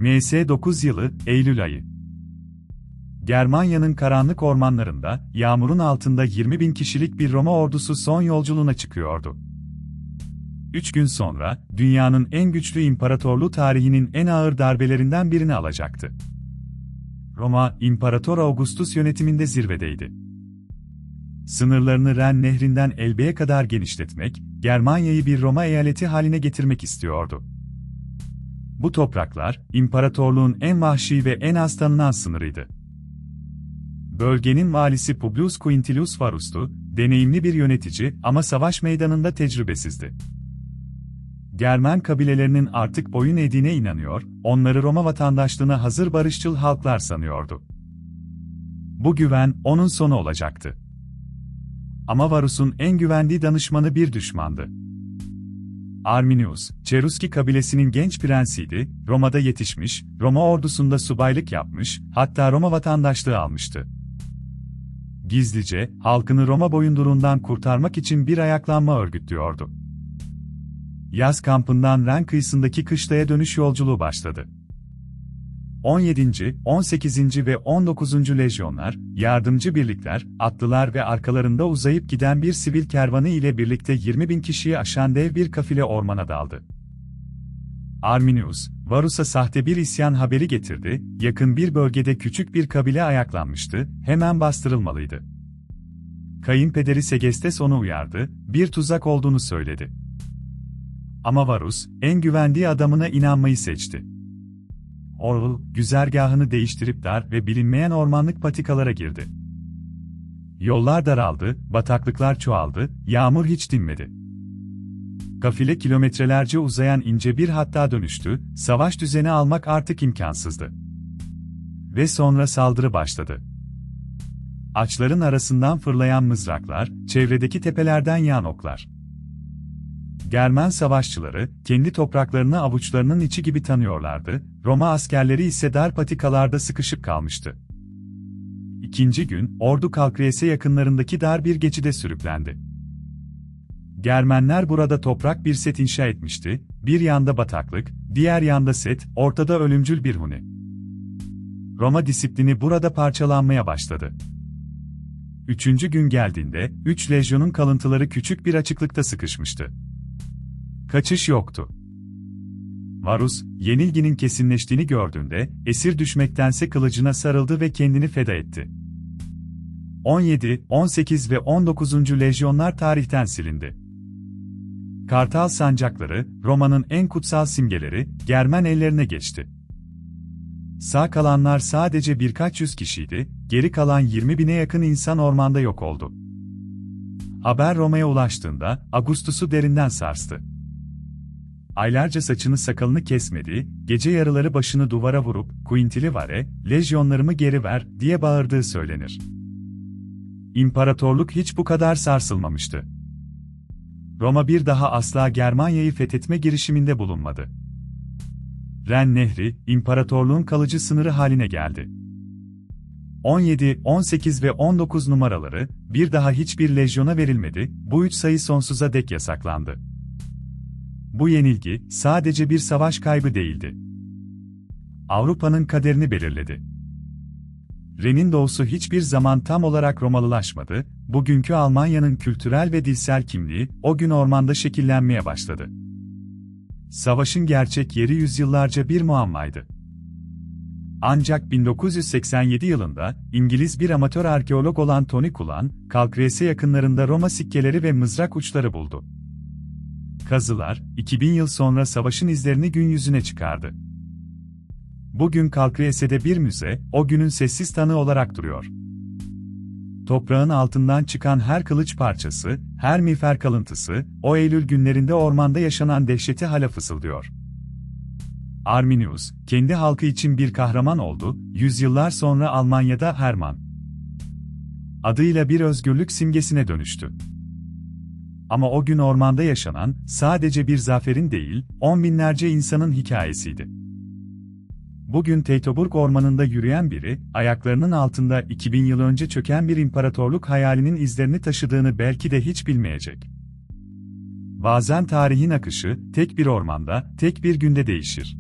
MS 9 yılı, Eylül ayı. Germanya'nın karanlık ormanlarında, yağmurun altında 20.000 kişilik bir Roma ordusu son yolculuğuna çıkıyordu. 3 gün sonra, dünyanın en güçlü imparatorluğu tarihinin en ağır darbelerinden birini alacaktı. Roma, İmparator Augustus yönetiminde zirvedeydi. Sınırlarını Ren Nehri'nden Elbe'ye kadar genişletmek, Germanya'yı bir Roma eyaleti haline getirmek istiyordu. Bu topraklar, imparatorluğun en vahşi ve en az tanınan sınırıydı. Bölgenin valisi Publius Quintilius Varus'tu, deneyimli bir yönetici ama savaş meydanında tecrübesizdi. Germen kabilelerinin artık boyun eğdiğine inanıyor, onları Roma vatandaşlığına hazır barışçıl halklar sanıyordu. Bu güven, onun sonu olacaktı. Ama Varus'un en güvendiği danışmanı bir düşmandı. Arminius, Cherusci kabilesinin genç prensiydi, Roma'da yetişmiş, Roma ordusunda subaylık yapmış, hatta Roma vatandaşlığı almıştı. Gizlice, halkını Roma boyunduruğundan kurtarmak için bir ayaklanma örgütlüyordu. Yaz kampından Ren kıyısındaki kışlaya dönüş yolculuğu başladı. 17., 18. ve 19. lejyonlar, yardımcı birlikler, atlılar ve arkalarında uzayıp giden bir sivil kervanı ile birlikte 20.000 kişiyi aşan dev bir kafile ormana daldı. Arminius, Varus'a sahte bir isyan haberi getirdi, yakın bir bölgede küçük bir kabile ayaklanmıştı, hemen bastırılmalıydı. Kayınpederi Segestes onu uyardı, bir tuzak olduğunu söyledi. Ama Varus, en güvendiği adamına inanmayı seçti. Orwell, güzergahını değiştirip dar ve bilinmeyen ormanlık patikalara girdi. Yollar daraldı, bataklıklar çoğaldı, yağmur hiç dinmedi. Kafile kilometrelerce uzayan ince bir hatta dönüştü, savaş düzeni almak artık imkansızdı. Ve sonra saldırı başladı. Ağaçların arasından fırlayan mızraklar, çevredeki tepelerden yağan oklar. Germen savaşçıları, kendi topraklarını avuçlarının içi gibi tanıyorlardı, Roma askerleri ise dar patikalarda sıkışıp kalmıştı. İkinci gün, ordu Kalkriyese yakınlarındaki dar bir geçide sürüklendi. Germenler burada toprak bir set inşa etmişti, bir yanda bataklık, diğer yanda set, ortada ölümcül bir huni. Roma disiplini burada parçalanmaya başladı. Üçüncü gün geldiğinde, 3 lejyonun kalıntıları küçük bir açıklıkta sıkışmıştı. Kaçış yoktu. Varus, yenilginin kesinleştiğini gördüğünde, esir düşmektense kılıcına sarıldı ve kendini feda etti. 17., 18 ve 19. lejyonlar tarihten silindi. Kartal sancakları, Roma'nın en kutsal simgeleri, Germen ellerine geçti. Sağ kalanlar sadece birkaç yüz kişiydi, geri kalan 20.000'e yakın insan ormanda yok oldu. Haber Roma'ya ulaştığında, Augustus'u derinden sarstı. Aylarca saçını sakalını kesmedi, gece yarıları başını duvara vurup, "Quintili Vare, lejyonlarımı geri ver," diye bağırdığı söylenir. İmparatorluk hiç bu kadar sarsılmamıştı. Roma bir daha asla Germanya'yı fethetme girişiminde bulunmadı. Ren Nehri, imparatorluğun kalıcı sınırı haline geldi. 17, 18 ve 19 numaraları, bir daha hiçbir lejyona verilmedi, bu 3 sayı sonsuza dek yasaklandı. Bu yenilgi, sadece bir savaş kaybı değildi. Avrupa'nın kaderini belirledi. Ren'in doğusu hiçbir zaman tam olarak Romalılaşmadı, bugünkü Almanya'nın kültürel ve dilsel kimliği, o gün ormanda şekillenmeye başladı. Savaşın gerçek yeri yüzyıllarca bir muammaydı. Ancak 1987 yılında, İngiliz bir amatör arkeolog olan Tony Cullen, Kalkriyese yakınlarında Roma sikkeleri ve mızrak uçları buldu. Kazılar, 2000 yıl sonra savaşın izlerini gün yüzüne çıkardı. Bugün Kalkriyese'de bir müze, o günün sessiz tanığı olarak duruyor. Toprağın altından çıkan her kılıç parçası, her miğfer kalıntısı, o Eylül günlerinde ormanda yaşanan dehşeti hala fısıldıyor. Arminius, kendi halkı için bir kahraman oldu, yüzyıllar sonra Almanya'da Hermann adıyla bir özgürlük simgesine dönüştü. Ama o gün ormanda yaşanan, sadece bir zaferin değil, 10 binlerce insanın hikayesiydi. Bugün Teutoburg ormanında yürüyen biri, ayaklarının altında 2000 yıl önce çöken bir imparatorluk hayalinin izlerini taşıdığını belki de hiç bilmeyecek. Bazen tarihin akışı, tek bir ormanda, tek bir günde değişir.